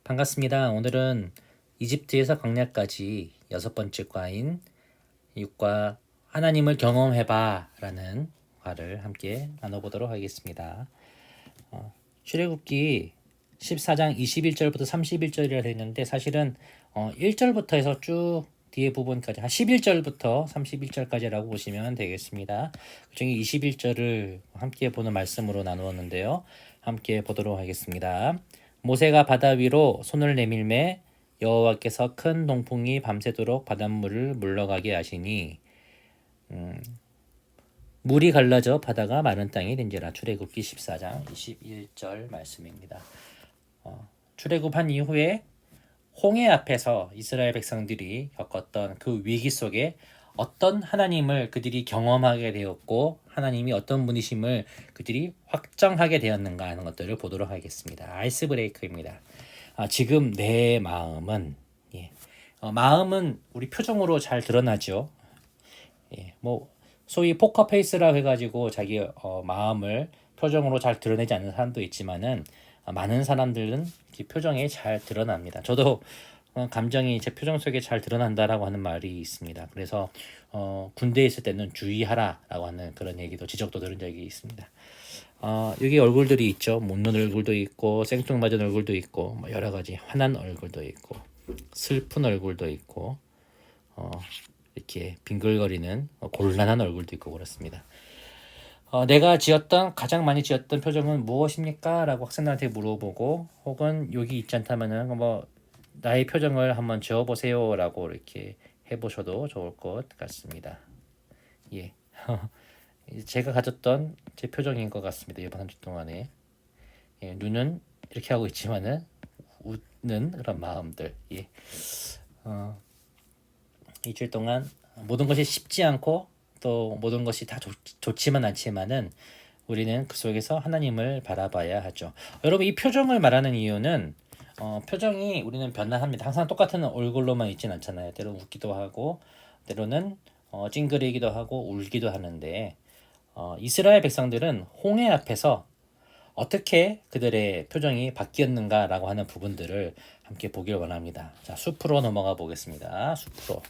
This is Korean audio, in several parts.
반갑습니다. 오늘은 이집트에서 광야까지 6번째 과인 6과 하나님을 경험해봐 라는 과를 함께 나눠보도록 하겠습니다. 출애굽기 14장 21절부터 31절이라 되어 있는데 사실은 1절부터 해서 쭉 뒤에 부분까지 한 11절부터 31절까지라고 보시면 되겠습니다. 그중에 21절을 함께 보는 말씀으로 나누었는데요. 함께 보도록 하겠습니다. 모세가 바다 위로 손을 내밀매 여호와께서 큰 동풍이 밤새도록 바닷물을 물러가게 하시니 물이 갈라져 바다가 마른 땅이 된지라. 출애굽기 14장 21절 말씀입니다. 출애굽한 이후에 홍해 앞에서 이스라엘 백성들이 겪었던 그 위기 속에 어떤 하나님을 그들이 경험하게 되었고 하나님이 어떤 분이심을 그들이 확정하게 되었는가 하는 것들을 보도록 하겠습니다. 아이스 브레이크입니다. 지금 내 마음은 마음은 우리 표정으로 잘 드러나죠. 뭐 소위 포커 페이스라고 해가지고 자기 마음을 표정으로 잘 드러내지 않는 사람도 있지만은 많은 사람들은 표정에 잘 드러납니다. 저도 감정이 제 표정 속에 잘 드러난다라고 하는 말이 있습니다. 그래서 군대에 있을 때는 주의하라라고 하는 그런 얘기도 지적도 들은 적이 있습니다. 여기 얼굴들이 있죠. 못 웃는 얼굴도 있고 생뚱맞은 얼굴도 있고 뭐 여러 가지 화난 얼굴도 있고 슬픈 얼굴도 있고 이렇게 빙글거리는 곤란한 얼굴도 있고 그렇습니다. 내가 가장 많이 지었던 표정은 무엇입니까? 라고 학생들한테 물어보고 혹은 여기 있지 않다면은 뭐 나의 표정을 한번 지어보세요 라고 이렇게 해보셔도 좋을 것 같습니다. 예. 제가 가졌던 제 표정인 것 같습니다. 이번 한 주 동안에. 눈은 이렇게 하고 있지만은 웃는 그런 마음들. 일주일 동안 모든 것이 쉽지 않고 또 모든 것이 다 좋지만 않지만은 우리는 그 속에서 하나님을 바라봐야 하죠. 여러분 이 표정을 말하는 이유는 표정이 우리는 변화합니다. 항상 똑같은 얼굴로만 있진 않잖아요. 때로는 웃기도 하고 때로는 찡그리기도 하고 울기도 하는데 이스라엘 백성들은 홍해 앞에서 어떻게 그들의 표정이 바뀌었는가라고 하는 부분들을 함께 보길 원합니다. 자, 숲으로 넘어가 보겠습니다. 숲으로.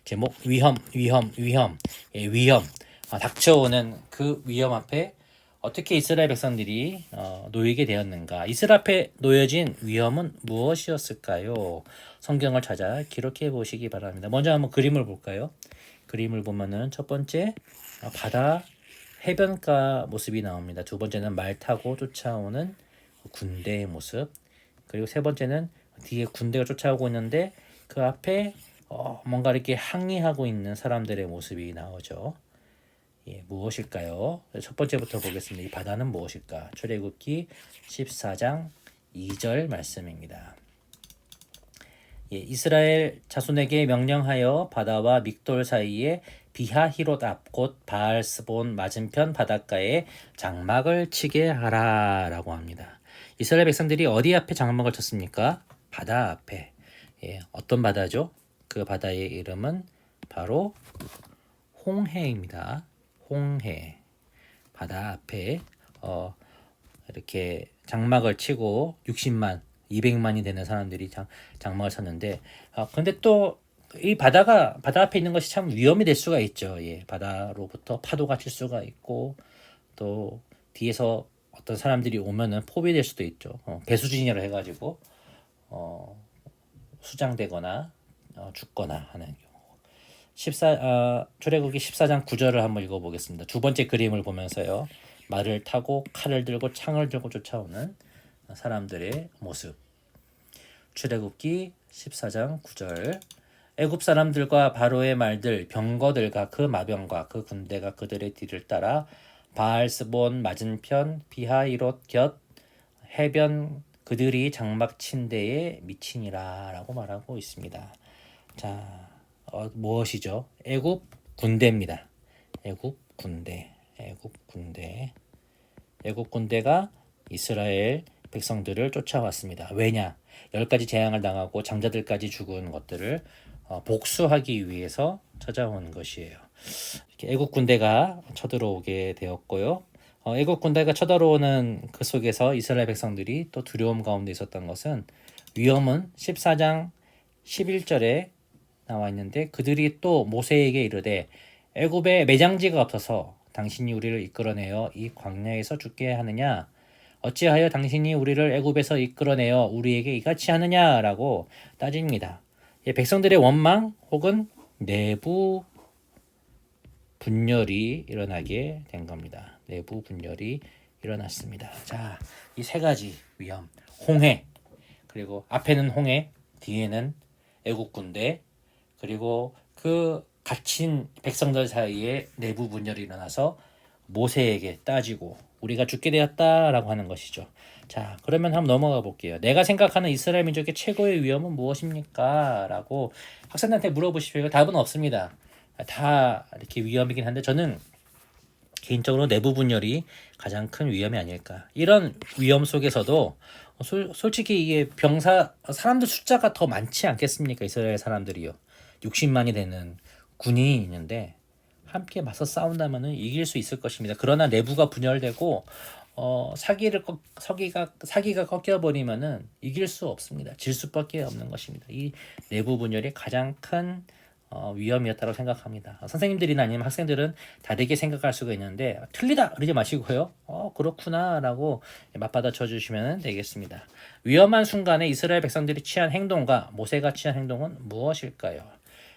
제목 위험. 위험. 닥쳐오는 그 위험 앞에 어떻게 이스라엘 백성들이 놓이게 되었는가. 이스라엘 앞에 놓여진 위험은 무엇이었을까요? 성경을 찾아 기록해 보시기 바랍니다. 먼저 한번 그림을 볼까요? 그림을 보면은 첫 번째 바다 해변가 모습이 나옵니다. 두 번째는 말 타고 쫓아오는 군대의 모습. 그리고 세 번째는 뒤에 군대가 쫓아오고 있는데 그 앞에 뭔가 이렇게 항의하고 있는 사람들의 모습이 나오죠. 무엇일까요? 첫 번째부터 보겠습니다. 이 바다는 무엇일까? 출애굽기 14장 2절 말씀입니다. 이스라엘 자손에게 명령하여 바다와 믹돌 사이에 비하히롯 앞 곧 바알스본 맞은편 바닷가에 장막을 치게 하라라고 합니다. 이스라엘 백성들이 어디 앞에 장막을 쳤습니까? 바다 앞에. 어떤 바다죠? 그 바다의 이름은 바로 홍해입니다. 홍해. 바다 앞에 이렇게 장막을 치고 60만 200만이 되는 사람들이 장막을 쳤는데 근데 또 이 바다 앞에 있는 것이 참 위험이 될 수가 있죠. 바다로부터 파도가 칠 수가 있고 또 뒤에서 어떤 사람들이 오면은 포위될 수도 있죠. 배수진이라 해가지고 수장되거나 죽거나 하는 경우. 출애굽기 14장 9절을 한번 읽어보겠습니다. 두 번째 그림을 보면서요. 말을 타고 칼을 들고 창을 들고 쫓아오는 사람들의 모습. 출애굽기 14장 9절. 애굽 사람들과 바로의 말들 병거들과 그 마병과 그 군대가 그들의 뒤를 따라 바알스본 맞은편 비하이롯 곁 해변 그들이 장막 친 데에 미치니라 라고 말하고 있습니다. 자, 무엇이죠? 애굽 군대입니다. 애굽 군대가 이스라엘 백성들을 쫓아왔습니다. 왜냐? 10가지 재앙을 당하고 장자들까지 죽은 것들을 복수하기 위해서 찾아온 것이에요. 이렇게 애국 군대가 쳐들어오게 되었고요. 애국 군대가 쳐들어오는 그 속에서 이스라엘 백성들이 또 두려움 가운데 있었던 것은 위험은 14장 11절에 나와 있는데 그들이 또 모세에게 이르되 애굽에 매장지가 없어서 당신이 우리를 이끌어내어 이 광야에서 죽게 하느냐 어찌하여 당신이 우리를 애굽에서 이끌어내어 우리에게 이같이 하느냐라고 따집니다. 백성들의 원망 혹은 내부 분열이 일어나게 된 겁니다. 내부 분열이 일어났습니다. 자, 이 세 가지 위험, 홍해, 그리고 앞에는 홍해, 뒤에는 애국 군대, 그리고 그 갇힌 백성들 사이에 내부 분열이 일어나서 모세에게 따지고 우리가 죽게 되었다라고 하는 것이죠. 자, 그러면 한번 넘어가 볼게요. 내가 생각하는 이스라엘 민족의 최고의 위험은 무엇입니까? 라고 학생들한테 물어보십시오. 답은 없습니다. 다 이렇게 위험이긴 한데 저는 개인적으로 내부 분열이 가장 큰 위험이 아닐까. 이런 위험 속에서도 솔직히 이게 사람들 숫자가 더 많지 않겠습니까? 이스라엘 사람들이요. 60만이 되는 군이 있는데 함께 맞서 싸운다면은 이길 수 있을 것입니다. 그러나 내부가 분열되고 사기가 꺾여 버리면은 이길 수 없습니다. 질 수밖에 없는 것입니다. 이 내부 분열이 가장 큰 위험이었다고 생각합니다. 선생님들이나 아니면 학생들은 다르게 생각할 수가 있는데 틀리다 그러지 마시고요. 그렇구나라고 맞받아 쳐주시면 되겠습니다. 위험한 순간에 이스라엘 백성들이 취한 행동과 모세가 취한 행동은 무엇일까요?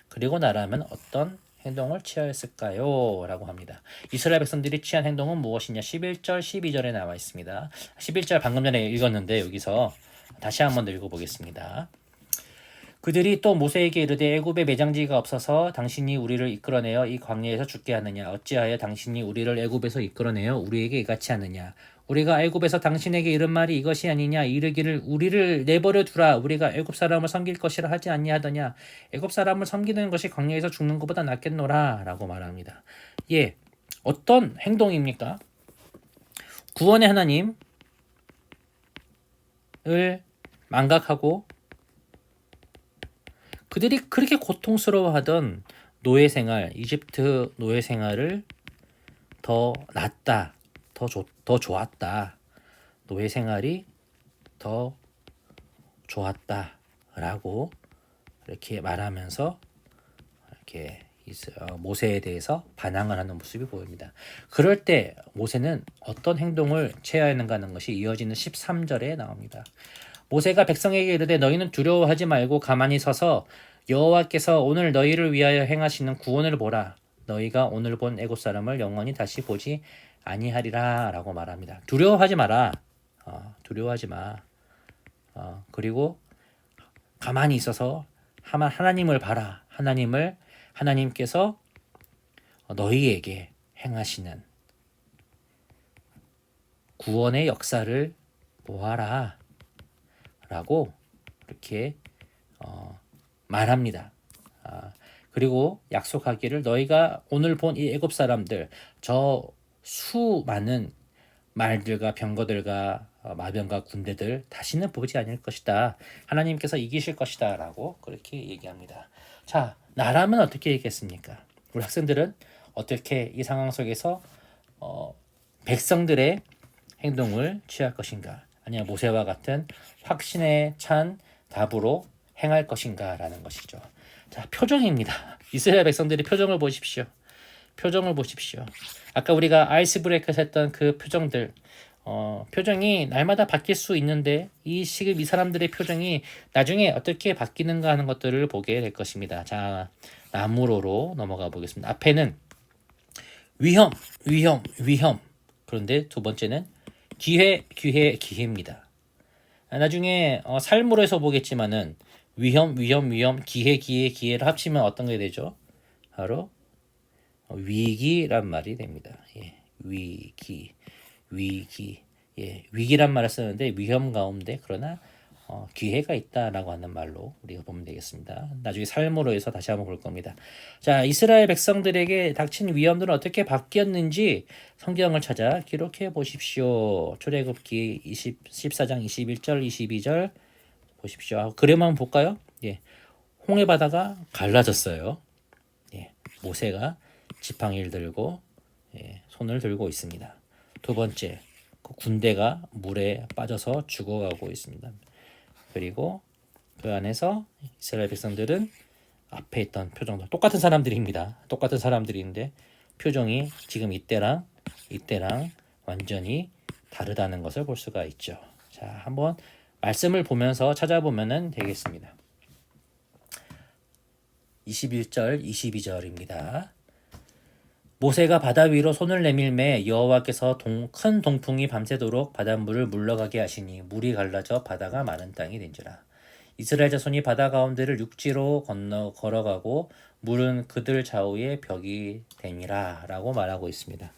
그리고 나라면 어떤 행동을 취하였을까요? 라고 합니다. 이스라엘 백성들이 취한 행동은 무엇이냐? 11절, 12절에 나와 있습니다. 11절 방금 전에 읽었는데 여기서 다시 한번 읽어보겠습니다. 그들이 또 모세에게 이르되 애굽에 매장지가 없어서 당신이 우리를 이끌어내어 이 광야에서 죽게 하느냐 어찌하여 당신이 우리를 애굽에서 이끌어내어 우리에게 이같이 하느냐 우리가 애굽에서 당신에게 이른 말이 이것이 아니냐 이르기를 우리를 내버려 두라 우리가 애굽 사람을 섬길 것이라 하지 아니하더냐 애굽 사람을 섬기는 것이 광야에서 죽는 것보다 낫겠노라 라고 말합니다. 어떤 행동입니까? 구원의 하나님을 망각하고 그들이 그렇게 고통스러워하던 노예 생활, 이집트 노예 생활을 더 낫다, 더 좋았다, 노예 생활이 더 좋았다라고 이렇게 말하면서 이렇게 모세에 대해서 반항을 하는 모습이 보입니다. 그럴 때 모세는 어떤 행동을 취하였는가 하는 것이 이어지는 13절에 나옵니다. 모세가 백성에게 이르되 너희는 두려워하지 말고 가만히 서서 여호와께서 오늘 너희를 위하여 행하시는 구원을 보라. 너희가 오늘 본 애굽 사람을 영원히 다시 보지 아니하리라 라고 말합니다. 두려워하지 마라. 두려워하지 마. 그리고 가만히 있어서 하나님을 봐라. 하나님께서 너희에게 행하시는 구원의 역사를 보아라. 라고 이렇게 말합니다. 그리고 약속하기를 너희가 오늘 본 이 애굽 사람들 저 수많은 말들과 병거들과 마병과 군대들 다시는 보지 않을 것이다. 하나님께서 이기실 것이다. 라고 그렇게 얘기합니다. 자, 나라면 어떻게 얘기했습니까? 우리 학생들은 어떻게 이 상황 속에서 백성들의 행동을 취할 것인가? 아니면 모세와 같은 확신에 찬 답으로 행할 것인가 라는 것이죠. 자, 표정입니다. 이스라엘 백성들의 표정을 보십시오. 아까 우리가 아이스 브레이크에서 했던 그 표정들 표정이 날마다 바뀔 수 있는데 지금 이 사람들의 표정이 나중에 어떻게 바뀌는가 하는 것들을 보게 될 것입니다. 자, 나무로로 넘어가 보겠습니다. 앞에는 위험. 그런데 두 번째는 기회입니다. 나중에 삶으로 해서 보겠지만은 위험, 기회를 합치면 어떤 게 되죠? 바로 위기란 말이 됩니다. 위기란 말을 쓰는데 위험 가운데 그러나 기회가 있다라고 하는 말로 우리가 보면 되겠습니다. 나중에 삶으로 해서 다시 한번 볼 겁니다. 자, 이스라엘 백성들에게 닥친 위험들은 어떻게 바뀌었는지 성경을 찾아 기록해 보십시오. 출애굽기 14장 21절 22절 보십시오. 그림 한번 볼까요? 홍해 바다가 갈라졌어요. 모세가 지팡이를 들고 손을 들고 있습니다. 두 번째, 군대가 물에 빠져서 죽어가고 있습니다. 그리고 그 안에서 이스라엘 백성들은 앞에 있던 표정도 똑같은 사람들입니다. 똑같은 사람들인데 표정이 지금 이때랑 완전히 다르다는 것을 볼 수가 있죠. 자, 한번 말씀을 보면서 찾아보면 되겠습니다. 21절, 22절입니다. 모세가 바다 위로 손을 내밀매 여호와께서 큰 동풍이 밤새도록 바닷물을 물러가게 하시니 물이 갈라져 바다가 마른 땅이 된지라. 이스라엘 자손이 바다 가운데를 육지로 걸어가고 물은 그들 좌우에 벽이 되니라 라고 말하고 있습니다.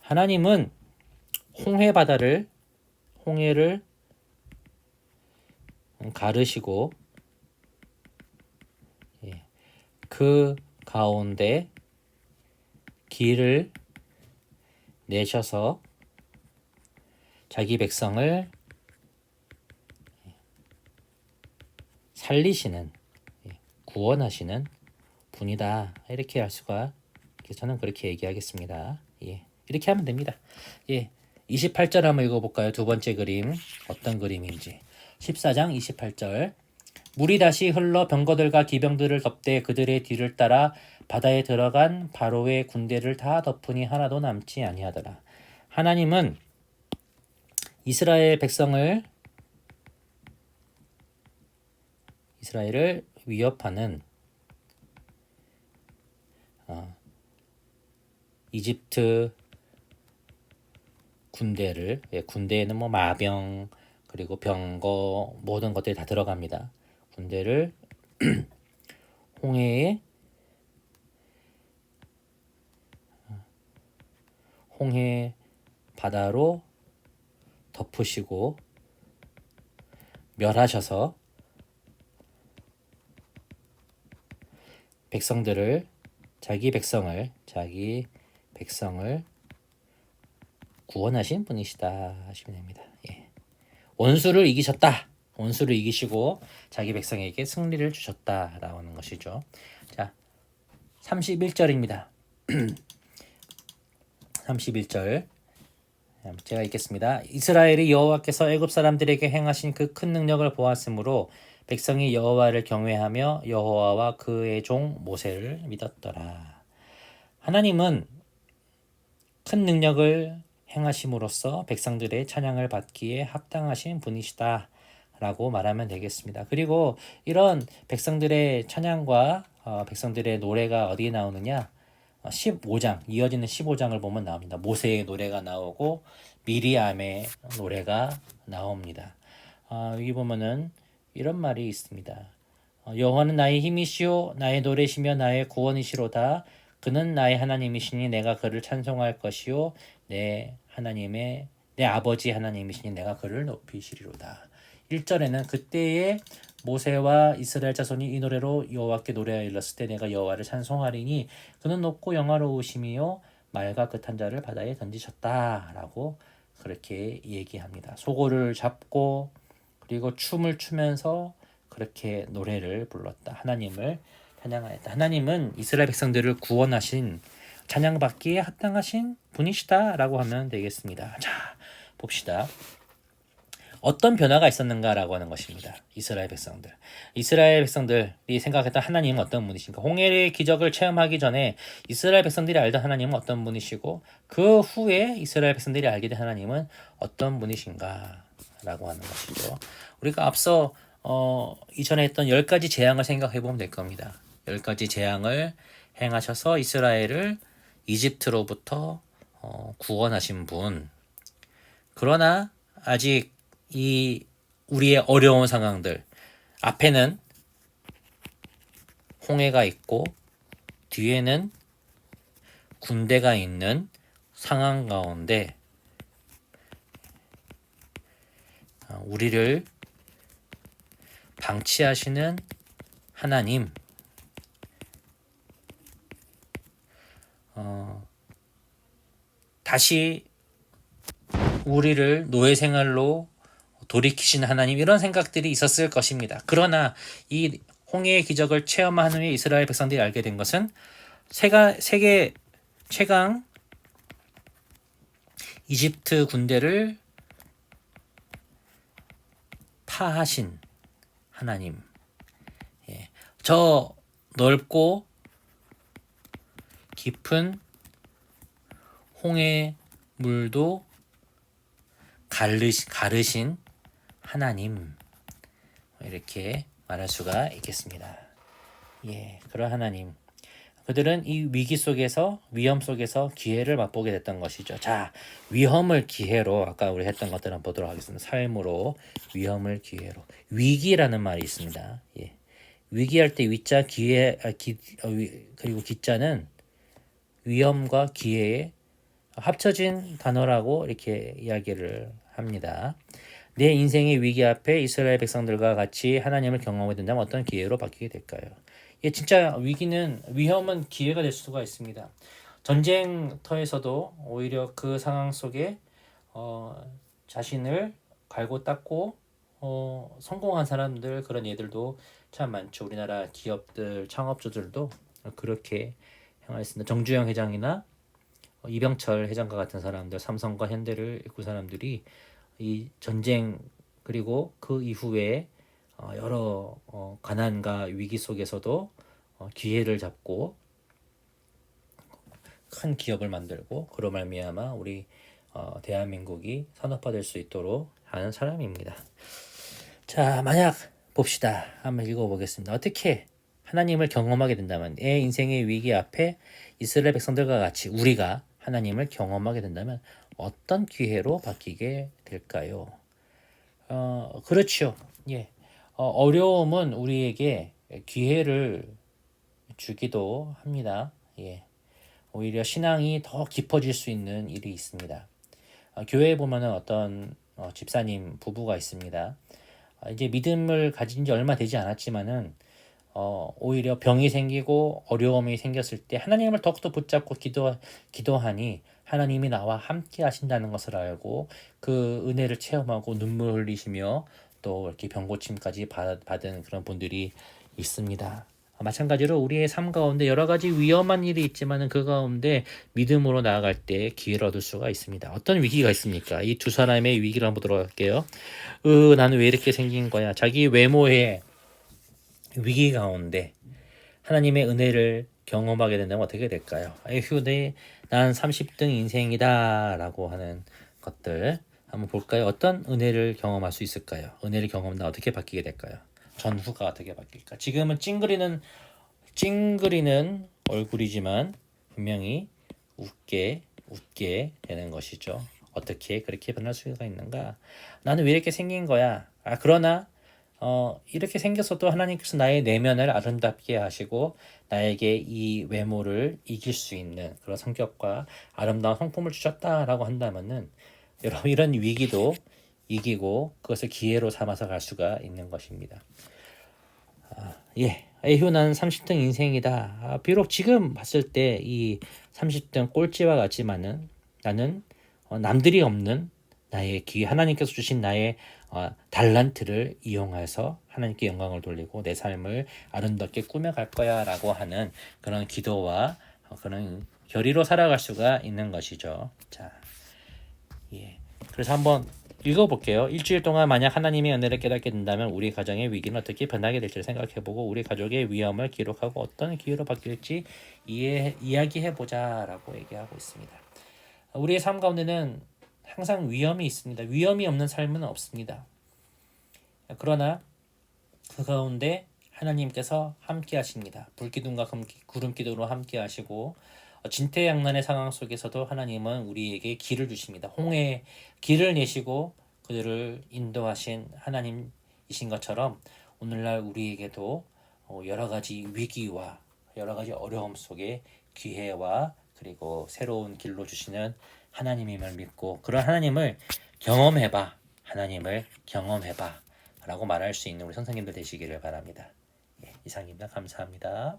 하나님은 홍해를 가르시고 그 가운데 길을 내셔서 자기 백성을 살리시는, 구원하시는 분이다. 이렇게 할 수가, 저는 그렇게 얘기하겠습니다. 이렇게 하면 됩니다. 28절 한번 읽어볼까요? 두 번째 그림 어떤 그림인지. 14장 28절. 물이 다시 흘러 병거들과 기병들을 덮되 그들의 뒤를 따라 바다에 들어간 바로의 군대를 다 덮으니 하나도 남지 아니하더라. 하나님은 이스라엘을 위협하는 이집트 군대를, 군대에는 뭐 마병 그리고 병거 모든 것들이 다 들어갑니다. 군대를 홍해 바다로 덮으시고 멸하셔서 자기 백성을 구원하신 분이시다 하시면 됩니다. 원수를 이기시고 자기 백성에게 승리를 주셨다라고 하는 것이죠. 자, 31절입니다. 31절 제가 읽겠습니다. 이스라엘이 여호와께서 애굽 사람들에게 행하신 그 큰 능력을 보았으므로 백성이 여호와를 경외하며 여호와와 그의 종 모세를 믿었더라. 하나님은 큰 능력을 행하심으로써 백성들의 찬양을 받기에 합당하신 분이시다 라고 말하면 되겠습니다. 그리고 이런 백성들의 찬양과 백성들의 노래가 어디에 나오느냐, 15장, 이어지는 15장을 보면 나옵니다. 모세의 노래가 나오고 미리암의 노래가 나옵니다. 여기 보면은 이런 말이 있습니다. 여호와는 나의 힘이시오 나의 노래시며 나의 구원이시로다. 그는 나의 하나님이시니 내가 그를 찬송할 것이요 내 아버지 하나님이시니 내가 그를 높이시리로다. 1절에는 그때에 모세와 이스라엘 자손이 이 노래로 여호와께 노래하여 일렀을 때 내가 여호와를 찬송하리니 그는 높고 영화로우심이요 말과 끝한 자를 바다에 던지셨다라고 그렇게 얘기합니다. 소고를 잡고 그리고 춤을 추면서 그렇게 노래를 불렀다. 하나님을 찬양하였다. 하나님은 이스라엘 백성들을 구원하신 찬양받기에 합당하신 분이시다라고 하면 되겠습니다. 자, 봅시다. 어떤 변화가 있었는가라고 하는 것입니다. 이스라엘 백성들이 생각했던 하나님은 어떤 분이신가? 홍해의 기적을 체험하기 전에 이스라엘 백성들이 알던 하나님은 어떤 분이시고 그 후에 이스라엘 백성들이 알게 된 하나님은 어떤 분이신가? 라고 하는 것이죠. 우리가 앞서 이전에 했던 10가지 재앙을 생각해 보면 될 겁니다. 10가지 재앙을 행하셔서 이스라엘을 이집트로부터 구원하신 분. 그러나 아직 이 우리의 어려운 상황들 앞에는 홍해가 있고 뒤에는 군대가 있는 상황 가운데 우리를 방치하시는 하나님, 다시 우리를 노예 생활로 돌이키신 하나님, 이런 생각들이 있었을 것입니다. 그러나 이 홍해의 기적을 체험한 후에 이스라엘 백성들이 알게 된 것은 세계 최강 이집트 군대를 파하신 하나님, 저 넓고 깊은 홍해 물도 가르신 하나님, 이렇게 말할 수가 있겠습니다. 예, 그런 하나님. 그들은 이 위기 속에서, 위험 속에서 기회를 맛보게 됐던 것이죠. 자, 위험을 기회로, 아까 우리 했던 것들 한번 보도록 하겠습니다. 삶으로, 위험을 기회로. 위기라는 말이 있습니다. 예. 위기할 때 위자, 그리고 기자는 위험과 기회의 합쳐진 단어라고 이렇게 이야기를 합니다. 내 인생의 위기 앞에 이스라엘 백성들과 같이 하나님을 경험하게 된다면 어떤 기회로 바뀌게 될까요? 예, 진짜 위험은 기회가 될 수가 있습니다. 전쟁터에서도 오히려 그 상황 속에 자신을 갈고 닦고 성공한 사람들, 그런 예들도 참 많죠. 우리나라 기업들, 창업주들도 그렇게 행하였습니다. 정주영 회장이나 이병철 회장과 같은 사람들, 삼성과 현대를 이끈 사람들이 이 전쟁 그리고 그 이후에 여러 가난과 위기 속에서도 기회를 잡고 큰 기업을 만들고, 그로 말미암아 우리 대한민국이 산업화될 수 있도록 하는 사람입니다. 자, 만약 봅시다. 한번 읽어보겠습니다. 어떻게 하나님을 경험하게 된다면, 내 인생의 위기 앞에 이스라엘 백성들과 같이 우리가 하나님을 경험하게 된다면 어떤 기회로 바뀌게 될까요? 그렇죠. 예. 어려움은 우리에게 기회를 주기도 합니다. 예. 오히려 신앙이 더 깊어질 수 있는 일이 있습니다. 교회에 보면은 어떤 집사님 부부가 있습니다. 이제 믿음을 가진 지 얼마 되지 않았지만은 오히려 병이 생기고 어려움이 생겼을 때 하나님을 더욱더 붙잡고 기도하니 하나님이 나와 함께 하신다는 것을 알고 그 은혜를 체험하고 눈물 흘리시며 또 이렇게 병고침까지 받은 그런 분들이 있습니다. 마찬가지로 우리의 삶 가운데 여러 가지 위험한 일이 있지만은 그 가운데 믿음으로 나아갈 때 기회를 얻을 수가 있습니다. 어떤 위기가 있습니까? 이 두 사람의 위기를 한번 보도록 할게요. 나는 왜 이렇게 생긴 거야? 자기 외모에 위기 가운데 하나님의 은혜를 경험하게 된다면 어떻게 될까요? 에휴, 난 30등 인생이다 라고 하는 것들 한번 볼까요? 어떤 은혜를 경험할 수 있을까요? 은혜를 경험하면 어떻게 바뀌게 될까요? 전후가 어떻게 바뀔까? 지금은 찡그리는 얼굴이지만 분명히 웃게 되는 것이죠. 어떻게 그렇게 변할 수가 있는가? 나는 왜 이렇게 생긴 거야? 그러나 이렇게 생겼어도 하나님께서 나의 내면을 아름답게 하시고 나에게 이 외모를 이길 수 있는 그런 성격과 아름다운 성품을 주셨다라고 한다면은 여러분, 이런 위기도 이기고 그것을 기회로 삼아서 갈 수가 있는 것입니다. 예, 에휴, 난 30등 인생이다. 비록 지금 봤을 때 이 30등 꼴찌와 같지만은 나는 남들이 없는 나의 기회, 하나님께서 주신 나의 달란트를 이용해서 하나님께 영광을 돌리고 내 삶을 아름답게 꾸며갈 거야 라고 하는 그런 기도와 그런 결의로 살아갈 수가 있는 것이죠. 자, 예. 그래서 한번 읽어볼게요. 일주일 동안 만약 하나님의 은혜를 깨닫게 된다면 우리 가정의 위기는 어떻게 변하게 될지 생각해보고 우리 가족의 위험을 기록하고 어떤 기회로 바뀔지 이야기해보자 라고 얘기하고 있습니다. 우리의 삶 가운데는 항상 위험이 있습니다. 위험이 없는 삶은 없습니다. 그러나 그 가운데 하나님께서 함께 하십니다. 불기둥과 구름기둥으로 함께 하시고 진퇴양난의 상황 속에서도 하나님은 우리에게 길을 주십니다. 홍해에 길을 내시고 그들을 인도하신 하나님이신 것처럼 오늘날 우리에게도 여러 가지 위기와 여러 가지 어려움 속에 기회와 그리고 새로운 길로 주시는 하나님임을 믿고 그런 하나님을 경험해봐 라고 말할 수 있는 우리 선생님들 되시기를 바랍니다. 예, 이상입니다. 감사합니다.